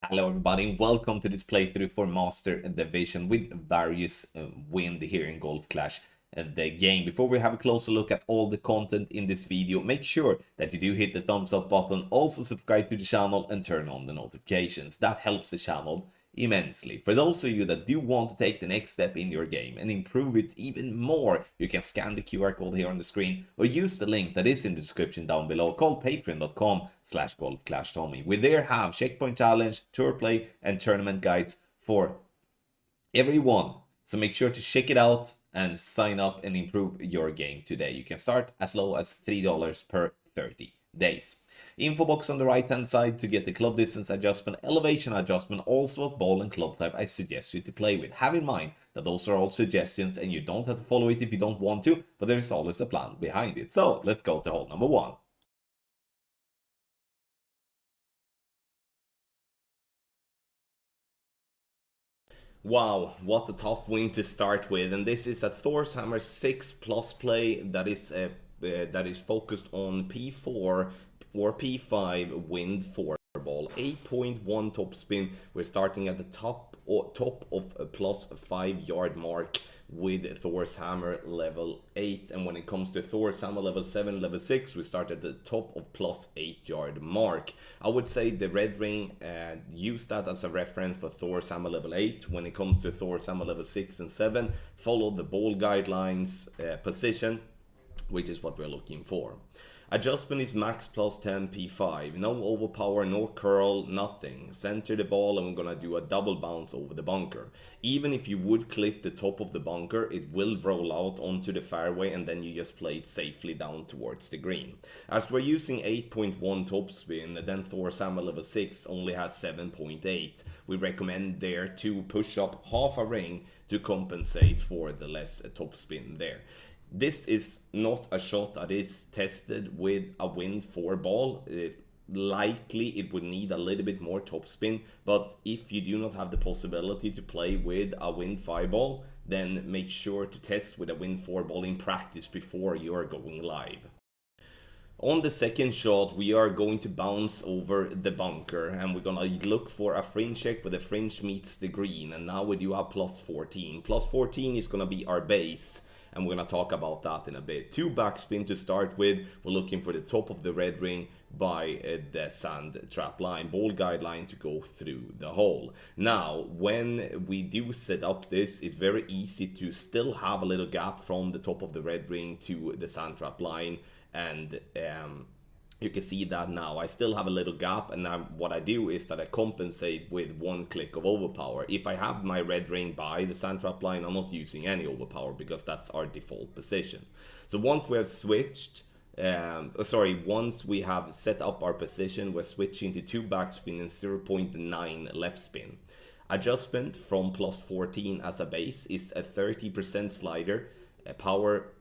Hello everybody, welcome to this playthrough for Master Division with various wind here in Golf Clash the game. Before we have a closer look at all the content in this video, make sure that you do hit the thumbs up button, also subscribe to the channel and turn on the notifications. That helps the channel immensely. For those of you that do want to take the next step in your game and improve it even more, you can scan the QR code here on the screen or use the link that is in the description down below called patreon.com/golfclashtommy. We there have checkpoint challenge, tour play and tournament guides for everyone. So make sure to check it out and sign up and improve your game today. You can start as low as $3 per 30 days. Info box on the right hand side to get the club distance adjustment, elevation adjustment, also what ball and club type I suggest you to play with. Have in mind that those are all suggestions and you don't have to follow it if you don't want to, but there is always a plan behind it. So let's go to hole number 1. Wow, what a tough win to start with, and this is a Thor's Hammer 6 plus play that is focused on P4 or P5 wind 4 ball, 8.1 topspin. We're starting at the top of a plus 5 yard mark with Thor's Hammer level 8, and when it comes to Thor's Hammer level 7, level 6, we start at the top of plus 8 yard mark. I would say the red ring, use that as a reference for Thor's Hammer level 8. When it comes to Thor's Hammer level 6 and 7, follow the ball guidelines position, which is what we're looking for. Adjustment is max plus 10 P5, no overpower, no curl, nothing. Center the ball and we're gonna do a double bounce over the bunker. Even if you would clip the top of the bunker, it will roll out onto the fairway and then you just play it safely down towards the green. As we're using 8.1 topspin, then Thor's Hammer level 6 only has 7.8. We recommend there to push up half a ring to compensate for the less topspin there. This is not a shot that is tested with a wind 4 ball. Likely it would need a little bit more topspin, but if you do not have the possibility to play with a wind 5 ball, then make sure to test with a wind 4 ball in practice before you are going live. On the second shot, we are going to bounce over the bunker and we're gonna look for a fringe check where the fringe meets the green, and now we do have plus 14. Plus 14 is gonna be our base, and we're going to talk about that in a bit. 2 backspin to start with. We're looking for the top of the red ring by the sand trap line, ball guideline to go through the hole. Now, when we do set up this, it's very easy to still have a little gap from the top of the red ring to the sand trap line, and you can see that now. I still have a little gap, and now what I do is that I compensate with 1 click of overpower. If I have my red ring by the sand trap line, I'm not using any overpower because that's our default position. So once we have switched, once we have set up our position, we're switching to 2 backspin and 0.9 left spin. Adjustment from plus 14 as a base is a 30% slider. Power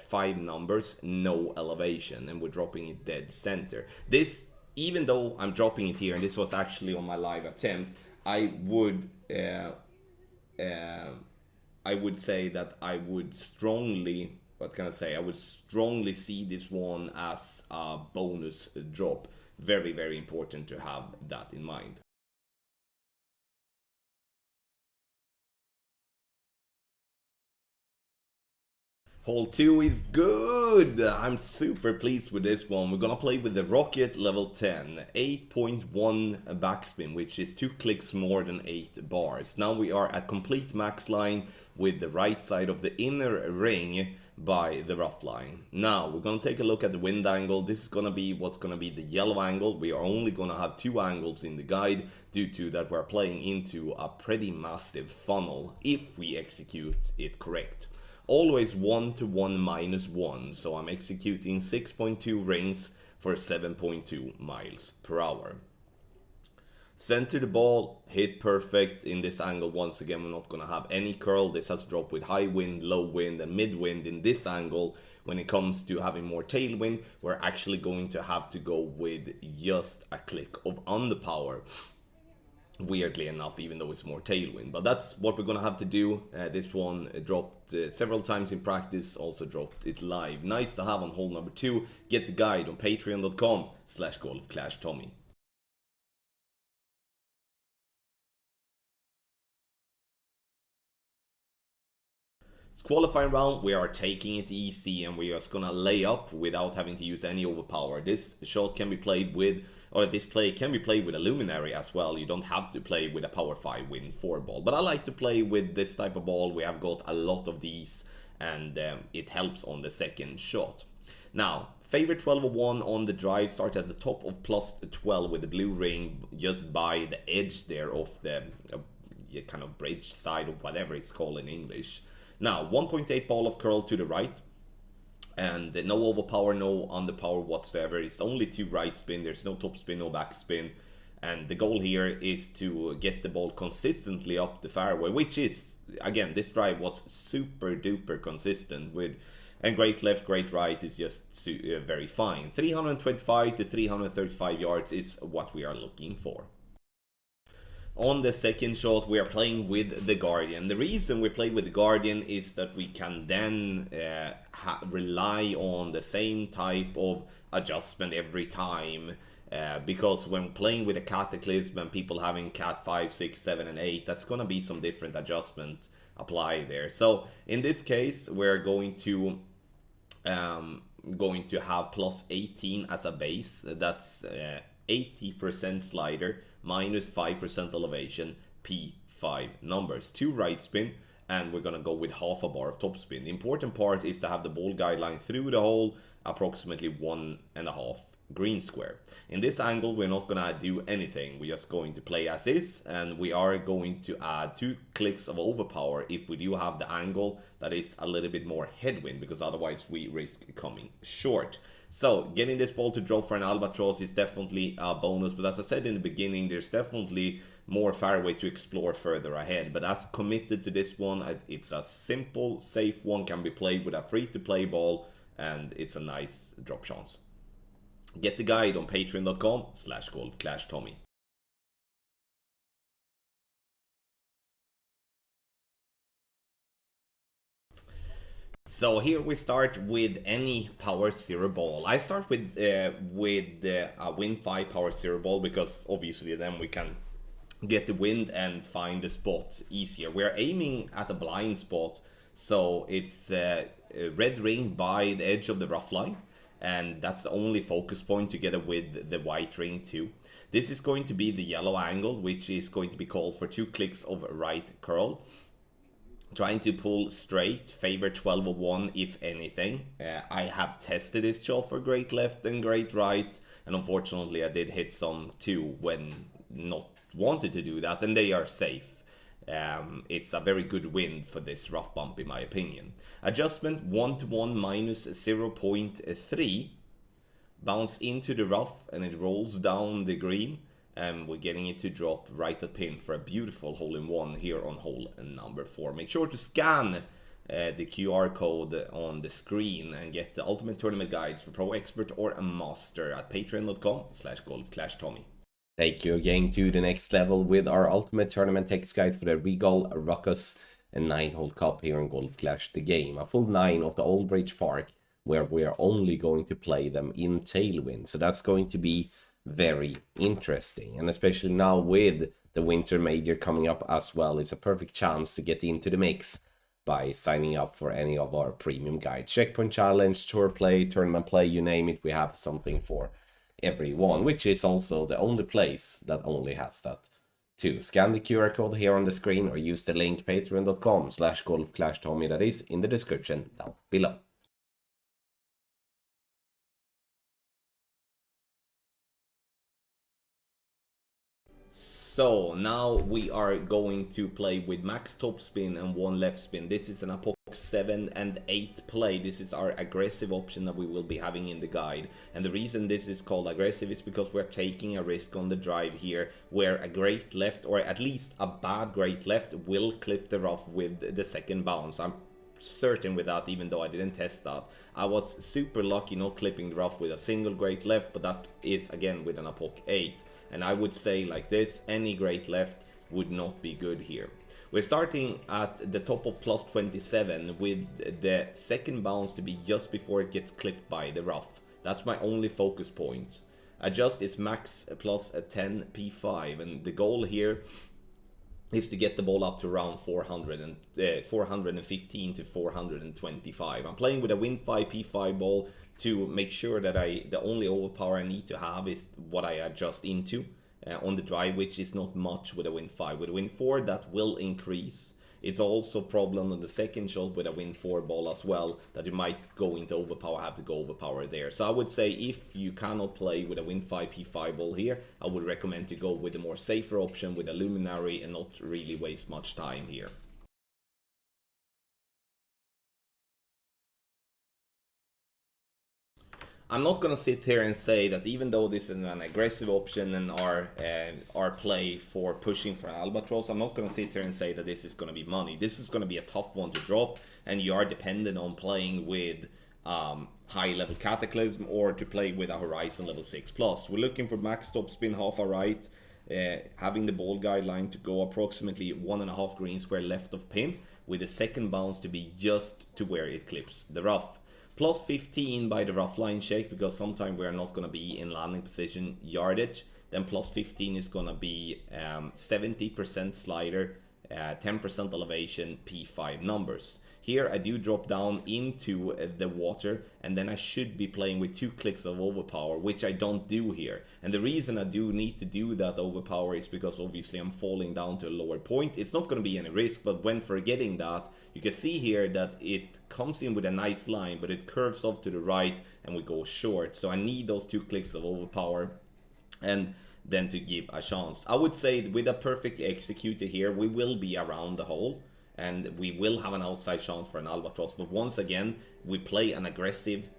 5 numbers, no elevation, and we're dropping it dead center. This, even though I'm dropping it here, and this was actually on my live attempt, I would say that I would strongly, I would strongly see this one as a bonus drop. Very, very important to have that in mind. Hole 2 is good! I'm super pleased with this one. We're gonna play with the Rocket level 10, 8.1 backspin, which is 2 clicks more than 8 bars. Now we are at complete max line with the right side of the inner ring by the rough line. Now we're gonna take a look at the wind angle. This is gonna be what's gonna be the yellow angle. We are only gonna have 2 angles in the guide due to that we're playing into a pretty massive funnel if we execute it correct. Always 1 to 1 minus 1, so I'm executing 6.2 rings for 7.2 miles per hour. Center the ball, hit perfect in this angle. Once again, we're not going to have any curl. This has dropped with high wind, low wind and mid wind in this angle. When it comes to having more tailwind, we're actually going to have to go with just a click of underpower. Weirdly enough, even though it's more tailwind, but that's what we're gonna have to do. This one dropped several times in practice, also dropped it live. Nice to have on hole number 2. Get the guide on patreon.com/golfclashtommy. This qualifying round, we are taking it easy and we are just gonna lay up without having to use any overpower. This shot can be played with, or this play can be played with a Luminary as well. You don't have to play with a Power 5 Win 4 ball. But I like to play with this type of ball. We have got a lot of these and it helps on the second shot. Now, favorite 12-1 on the drive, start at the top of plus 12 with the blue ring just by the edge there of the kind of bridge side or whatever it's called in English. Now, 1.8 ball of curl to the right, and no overpower, no underpower whatsoever. It's only 2 right spin, there's no top spin, no back spin. And the goal here is to get the ball consistently up the fairway, which is, again, this drive was super duper consistent with, and great left, great right is just very fine. 325 to 335 yards is what we are looking for. On the second shot, we are playing with the Guardian. The reason we play with the Guardian is that we can then rely on the same type of adjustment every time. Because when playing with a Cataclysm and people having Cat 5, 6, 7, and 8, that's going to be some different adjustment applied there. So in this case, we're going to have plus 18 as a base. That's 80% slider, minus 5% elevation, P5 numbers. 2 right spin, and we're going to go with half a bar of top spin. The important part is to have the ball guideline through the hole, approximately 1.5 green square. In this angle, we're not gonna do anything. We're just going to play as is, and we are going to add 2 clicks of overpower if we do have the angle that is a little bit more headwind, because otherwise we risk coming short. So getting this ball to drop for an albatross is definitely a bonus, but as I said in the beginning, there's definitely more fairway to explore further ahead. But as committed to this one, it's a simple, safe one, can be played with a free-to-play ball, and it's a nice drop chance. Get the guide on patreon.com/golfclashtommy. So here we start with any Power Zero ball. I start with a Win 5 Power Zero ball because obviously then we can get the wind and find the spot easier. We're aiming at a blind spot, so it's a red ring by the edge of the rough line. And that's the only focus point together with the white ring too. This is going to be the yellow angle, which is going to be called for 2 clicks of right curl. Trying to pull straight, favor 12-1 if anything. I have tested this shot for great left and great right, and unfortunately I did hit some too when not wanted to do that, and they are safe. It's a very good wind for this rough bump in my opinion. Adjustment 1-to-1 minus 0.3. Bounce into the rough and it rolls down the green, and we're getting it to drop right at pin for a beautiful hole-in-one here on hole number 4. Make sure to scan the QR code on the screen and get the ultimate tournament guides for pro expert or a master at patreon.com/golfclashtommy. Take your game to the next level with our ultimate tournament text guides for the Regal Ruckus and 9-hole cup here in Golf Clash the game. A full 9 of the Old Bridge Park, where we are only going to play them in tailwind. So that's going to be very interesting. And especially now with the Winter Major coming up as well, it's a perfect chance to get into the mix by signing up for any of our premium guides. Checkpoint Challenge, Tour Play, Tournament Play, you name it, we have something for everyone, which is also the only place that only has that too. Scan the QR code here on the screen or use the link patreon.com/golfclashtommy that is in the description down below. So now we are going to play with max top spin and 1 left spin. This is an Apoc 7 and 8 play. This is our aggressive option that we will be having in the guide. And the reason this is called aggressive is because we're taking a risk on the drive here, where a great left, or at least a bad great left, will clip the rough with the second bounce. I'm certain with that, even though I didn't test that. I was super lucky not clipping the rough with a single great left, but that is again with an Apoc 8. And I would say like this, any great left would not be good here. We're starting at the top of plus 27 with the second bounce to be just before it gets clipped by the rough. That's my only focus point. Adjust is max plus a 10 P5, and the goal here is to get the ball up to around 415 to 425. I'm playing with a Win 5 P5 ball to make sure that the only overpower I need to have is what I adjust into on the drive, which is not much with a Win 5. With a Win 4, that will increase. It's also a problem on the second shot with a Win 4 ball as well, that you might go into overpower, have to go overpower there. So I would say if you cannot play with a Win 5 P5 ball here, I would recommend to go with a more safer option with a Luminary and not really waste much time here. I'm not gonna sit here and say that even though this is an aggressive option and our play for pushing for an albatross, I'm not gonna sit here and say that this is gonna be money. This is gonna be a tough one to drop, and you are dependent on playing with high level Cataclysm or to play with a Horizon level 6+. We're looking for max topspin half a right, having the ball guideline to go approximately 1.5 green square left of pin, with the second bounce to be just to where it clips the rough. Plus 15 by the rough line shake, because sometimes we're not going to be in landing position yardage. Then plus 15 is going to be 70% slider, 10% elevation, P5 numbers. Here I do drop down into the water, and then I should be playing with 2 clicks of overpower, which I don't do here. And the reason I do need to do that overpower is because obviously I'm falling down to a lower point. It's not going to be any risk, but when forgetting that, you can see here that it comes in with a nice line, but it curves off to the right and we go short. So I need those 2 clicks of overpower and then to give a chance. I would say with a perfectly executed here, we will be around the hole and we will have an outside chance for an albatross. But once again, we play an aggressive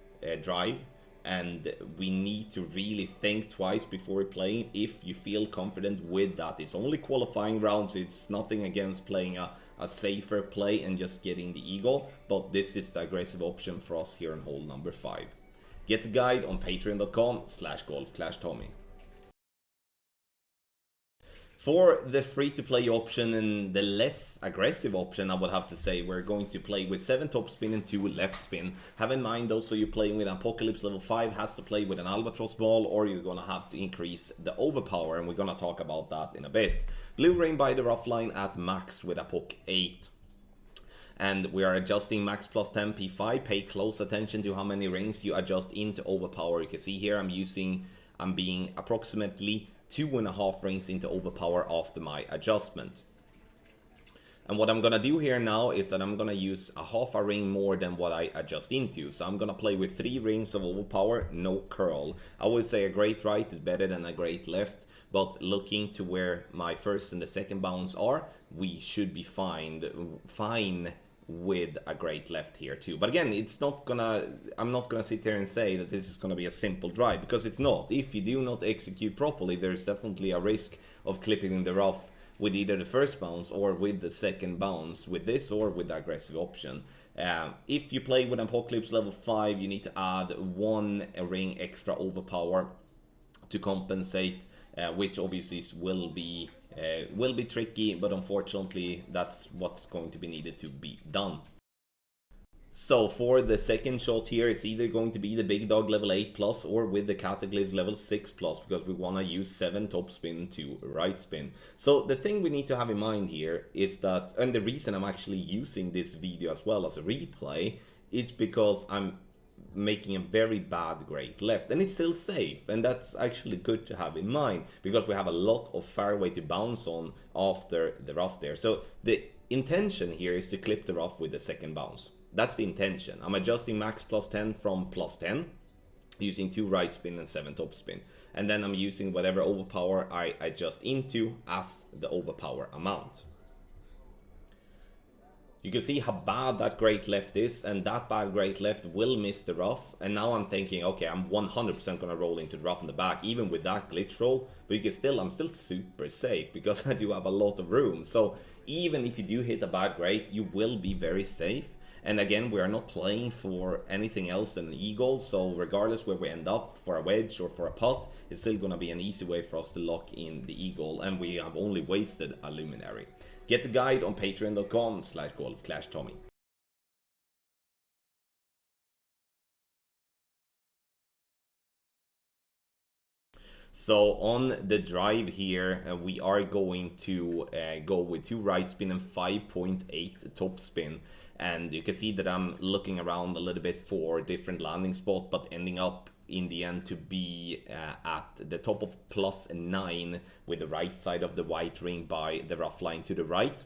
drive, and we need to really think twice before playing if you feel confident with that. It's only qualifying rounds, it's nothing against playing a safer play and just getting the eagle, but this is the aggressive option for us here on hole number 5. Get the guide on patreon.com/golfclashtommy. For the free-to-play option and the less aggressive option, I would have to say we're going to play with 7 top spin and 2 left spin. Have in mind also you're playing with Apocalypse level 5 has to play with an albatross ball, or you're going to have to increase the overpower, and we're going to talk about that in a bit. Blue ring by the rough line at max with a Apoc 8. And we are adjusting max plus 10 P5. Pay close attention to how many rings you adjust into overpower. You can see here I'm being approximately 2.5 rings into overpower after my adjustment. And what I'm gonna do here now is that I'm gonna use a half a ring more than what I adjust into. So I'm gonna play with 3 rings of overpower, no curl. I would say a great right is better than a great left, but looking to where my first and the second bounce are, we should be fine with a great left here too. But again, I'm not gonna sit here and say that this is gonna be a simple drive, because it's not. If you do not execute properly, there's definitely a risk of clipping in the rough with either the first bounce or with the second bounce, with this or with the aggressive option. If you play with Apocalypse level 5, you need to add 1 ring extra overpower to compensate, which obviously will be tricky, but unfortunately that's what's going to be needed to be done. So for the second shot here, it's either going to be the big dog level 8+ or with the Cataclysm level 6+, because we want to use 7 top spin to right spin. So the thing we need to have in mind here is that, and the reason I'm actually using this video as well as a replay, is because I'm making a very bad great left, and it's still safe, and that's actually good to have in mind because we have a lot of fairway to bounce on after the rough there. So the intention here is to clip the rough with the second bounce. That's the intention. I'm adjusting max plus 10 from plus 10 using 2 right spin and 7 top spin, and then I'm using whatever overpower I adjust into as the overpower amount. You can see how bad that great left is, and that bad great left will miss the rough. And now I'm thinking, okay, I'm 100% gonna roll into the rough in the back, even with that glitch roll. But you can still, I'm still super safe because I do have a lot of room. So even if you do hit a bad great, you will be very safe. And again, we are not playing for anything else than an eagle. So regardless where we end up, for a wedge or for a putt, it's still gonna be an easy way for us to lock in the eagle. And we have only wasted a luminary. Get the guide on patreon.com/golfclashtommy. So on the drive here, we are going to go with 2 right spin and 5.8 top spin. And you can see that I'm looking around a little bit for different landing spot, but ending up in the end to be at the top of +9 with the right side of the white ring by the rough line to the right.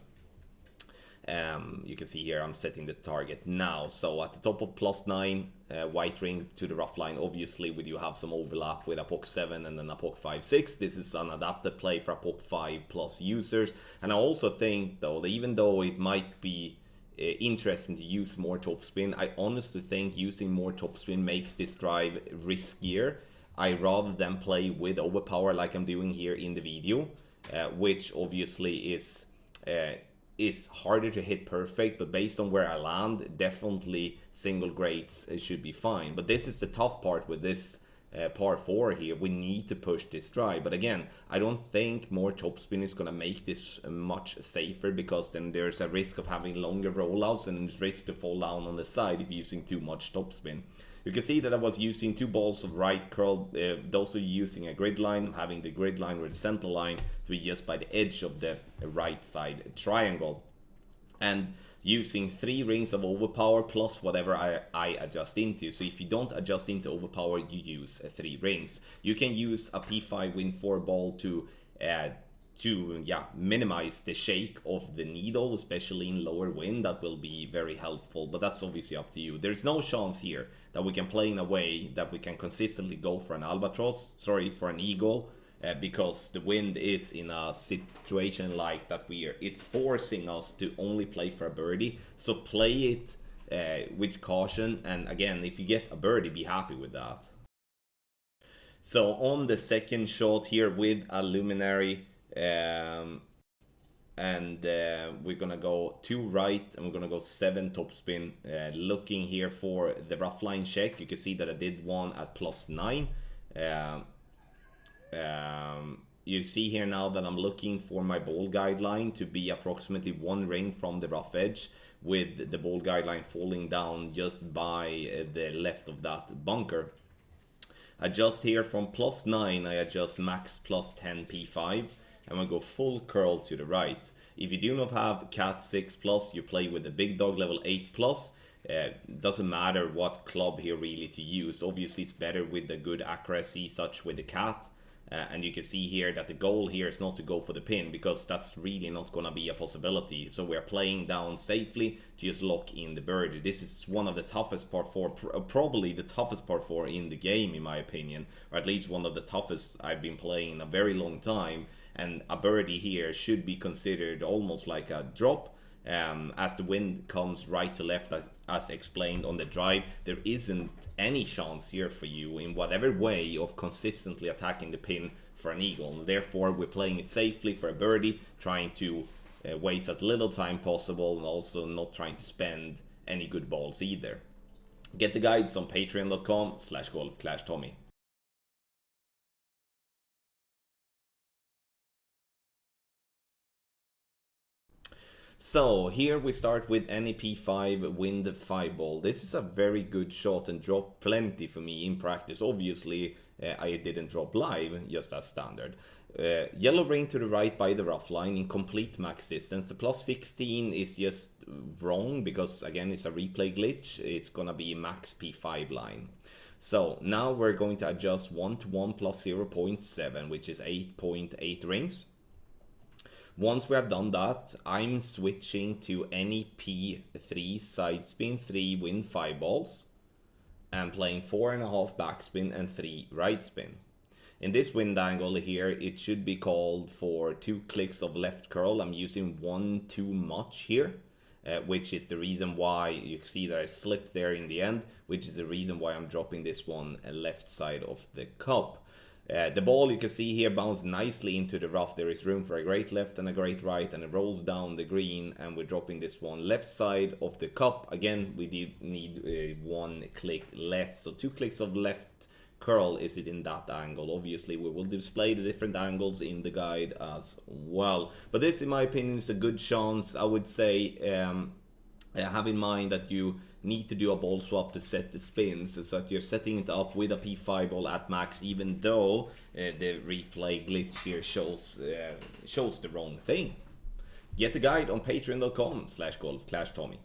You can see here I'm setting the target now. So at the top of +9, white ring to the rough line. Obviously, we do have some overlap with a POC 7 and then a POC 5/6. This is an adapted play for a POC 5+ users. And I also think, though, that even though it might be interesting to use more topspin, I honestly think using more topspin makes this drive riskier. I rather than play with overpower like I'm doing here in the video, which obviously is harder to hit perfect, but based on where I land, definitely single greats should be fine. But this is the tough part with this par 4 here. We need to push this drive, but again, I don't think more topspin is going to make this much safer, because then there's a risk of having longer rollouts and there's risk to fall down on the side if using too much topspin. You can see that I was using 2 balls of right curl. Those are using a grid line, having the grid line or the center line to be just by the edge of the right side triangle. And using 3 rings of overpower plus whatever I adjust into. So if you don't adjust into overpower, you use 3 rings. You can use a P5 Win 4 ball to minimize the shake of the needle, especially in lower wind. That will be very helpful, but that's obviously up to you. There's no chance here that we can play in a way that we can consistently go for an for an eagle, because the wind is in a situation like that it's forcing us to only play for a birdie. So play it with caution, and again, if you get a birdie, be happy with that. So on the second shot here with a luminary, and we're gonna go 2 right and we're gonna go 7 topspin, looking here for the rough line check. You can see that I did one at +9. You see here now that I'm looking for my ball guideline to be approximately 1 ring from the rough edge, with the ball guideline falling down just by the left of that bunker. Adjust here from +9, I adjust max +10 P5, and we go full curl to the right. If you do not have cat 6+, you play with the big dog level 8+. Doesn't matter what club here really to use. Obviously it's better with the good accuracy, such with the cat. And you can see here that the goal here is not to go for the pin, because that's really not going to be a possibility. So we're playing down safely to just lock in the birdie. This is one of the toughest par 4, probably the toughest par 4 in the game in my opinion, or at least one of the toughest I've been playing in a very long time. And a birdie here should be considered almost like a drop. As the wind comes right to left, as explained on the drive, there isn't any chance here for you in whatever way of consistently attacking the pin for an eagle. And therefore, we're playing it safely for a birdie, trying to waste as little time possible, and also not trying to spend any good balls either. Get the guides on patreon.com/golfclashtommy. So here we start with any P5 wind 5 ball. This is a very good shot and dropped plenty for me in practice. Obviously I didn't drop live, just as standard. Yellow ring to the right by the rough line in complete max distance. The +16 is just wrong because again it's a replay glitch. It's gonna be max P5 line. So now we're going to adjust 1-1 plus 0.7, which is 8.8 rings. Once we have done that, I'm switching to any P3 side spin, 3 wind 5 balls, and playing 4.5 backspin and 3 right spin. In this wind angle here, it should be called for 2 clicks of left curl. I'm using 1 too much here, which is the reason why you see that I slipped there in the end, which is the reason why I'm dropping this one left side of the cup. The ball, you can see here, bounced nicely into the rough. There is room for a great left and a great right, and it rolls down the green, and we're dropping this one left side of the cup. Again, we did need 1 click less, so 2 clicks of left curl is it in that angle. Obviously, we will display the different angles in the guide as well. But this, in my opinion, is a good chance. I would say have in mind that you need to do a ball swap to set the spins, so that you're setting it up with a P5 ball at max, even though the replay glitch here shows the wrong thing. Get the guide on patreon.com/golfclashtommy.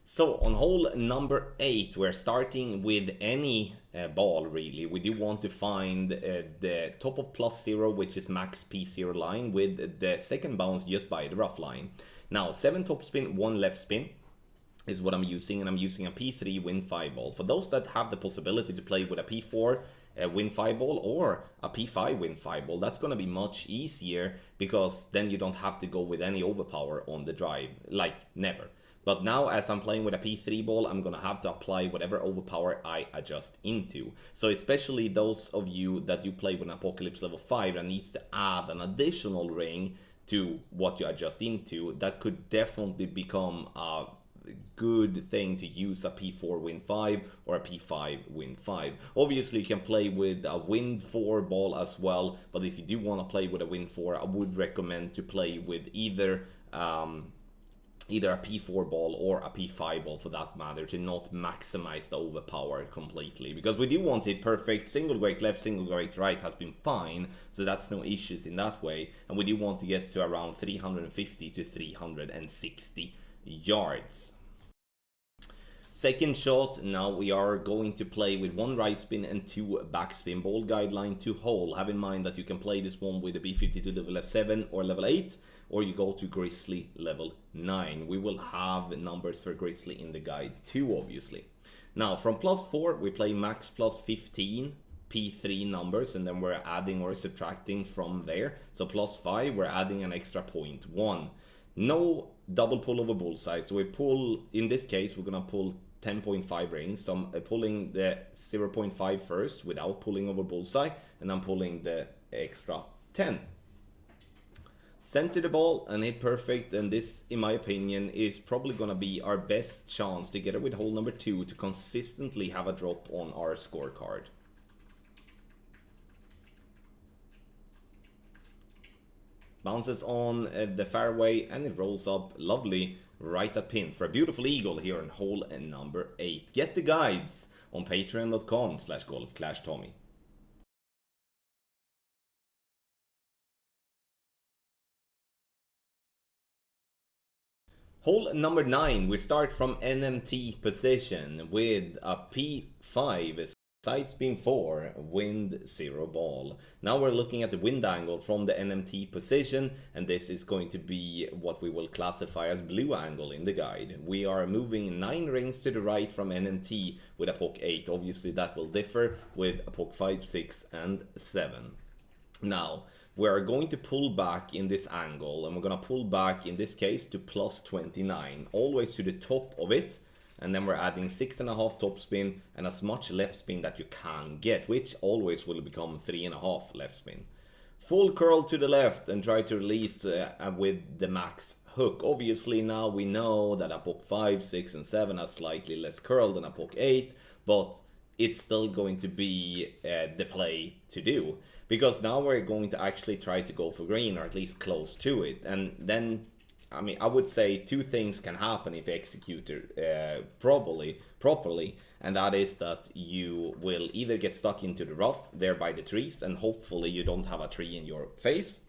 So on hole number 8, we're starting with any ball really. We do want to find the top of +0, which is max P0 line, with the second bounce just by the rough line. Now 7 topspin, 1 left spin is what I'm using, and I'm using a P3 Win 5 ball. For those that have the possibility to play with a P4 Win 5 ball or a P5 Win 5 ball, that's going to be much easier, because then you don't have to go with any overpower on the drive, like never. But now, as I'm playing with a P3 ball, I'm going to have to apply whatever overpower I adjust into. So especially those of you that you play with an Apocalypse level 5 that needs to add an additional ring to what you adjust into, that could definitely become a good thing to use a P4 Win 5 or a P5 Win 5. Obviously, you can play with a Win 4 ball as well, but if you do want to play with a Win 4, I would recommend to play with either a P4 ball or a P5 ball for that matter, to not maximize the overpower completely, because we do want it perfect. Single great left, single great right has been fine, so that's no issues in that way, and we do want to get to around 350 to 360 yards. Second shot, now we are going to play with 1 right spin and 2 backspin. Ball guideline to hole. Have in mind that you can play this one with a B52 level 7 or level 8, or you go to Grizzly level 9. We will have numbers for Grizzly in the guide too, obviously. Now from +4 we play max +15 P3 numbers, and then we're adding or subtracting from there. So +5, we're adding an extra 0.1. No double pull over bullseye, so we pull, in this case we're gonna pull 10.5 rings. So I'm pulling the 0.5 first without pulling over bullseye, and I'm pulling the extra 10. Center the ball and hit perfect, and this, in my opinion, is probably gonna be our best chance, together with hole number 2, to consistently have a drop on our scorecard. Bounces on the fairway and it rolls up lovely right at pin for a beautiful eagle here on hole number 8. Get the guides on patreon.com/golfclashtommy. Hole number 9, we start from NMT position with a P5 side spin 4 wind 0 ball. Now we're looking at the wind angle from the NMT position, and this is going to be what we will classify as blue angle in the guide. We are moving 9 rings to the right from NMT with a poke 8. Obviously that will differ with a poke 5, 6 and 7. Now we are going to pull back in this angle, and we're going to pull back in this case to +29, always to the top of it. And then we're adding 6.5 top spin and as much left spin that you can get, which always will become 3.5 left spin. Full curl to the left and try to release with the max hook. Obviously now we know that a poke 5, 6 and 7 are slightly less curl than a poke 8, but it's still going to be the play to do, because now we're going to actually try to go for green, or at least close to it. And then, I mean, I would say 2 things can happen if executed properly, and that is that you will either get stuck into the rough there by the trees, and hopefully you don't have a tree in your face,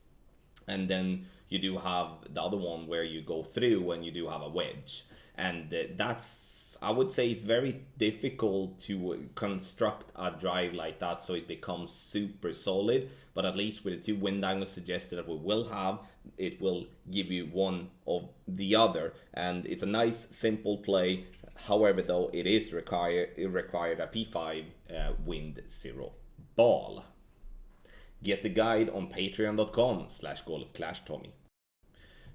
and then you do have the other one where you go through and you do have a wedge, and that's, I would say it's very difficult to construct a drive like that so it becomes super solid, but at least with the 2 wind angles suggested that we will have, it will give you one of the other, and it's a nice simple play. However, though, it required a P5 wind 0 ball. Get the guide on patreon.com/golfclashtommy.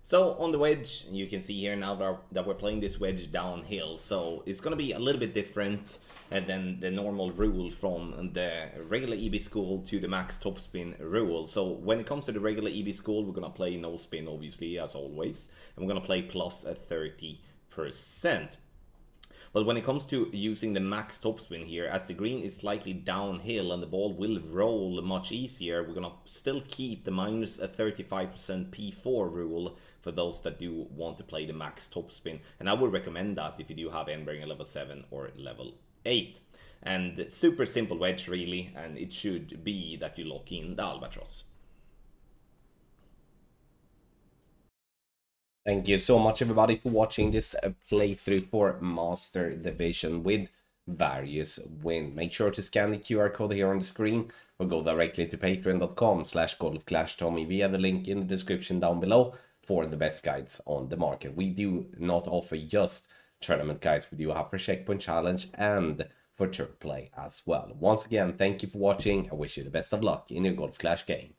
So on the wedge, you can see here now that we're playing this wedge downhill, so it's going to be a little bit different than the normal rule from the regular EB school to the max topspin rule. So when it comes to the regular EB school, we're going to play no spin, obviously, as always, and we're going to play plus 30%. But when it comes to using the max topspin here, as the green is slightly downhill and the ball will roll much easier, we're gonna still keep the minus a 35% P4 rule for those that do want to play the max topspin. And I would recommend that if you do have end bearing level 7 or level 8. And super simple wedge really, and it should be that you lock in the albatross. Thank you so much, everybody, for watching this playthrough for Master Division with various wins. Make sure to scan the QR code here on the screen or go directly to patreon.com/golfclashtommy via the link in the description down below for the best guides on the market. We do not offer just tournament guides. We do have for Checkpoint Challenge and for tour play as well. Once again, thank you for watching. I wish you the best of luck in your Golf Clash game.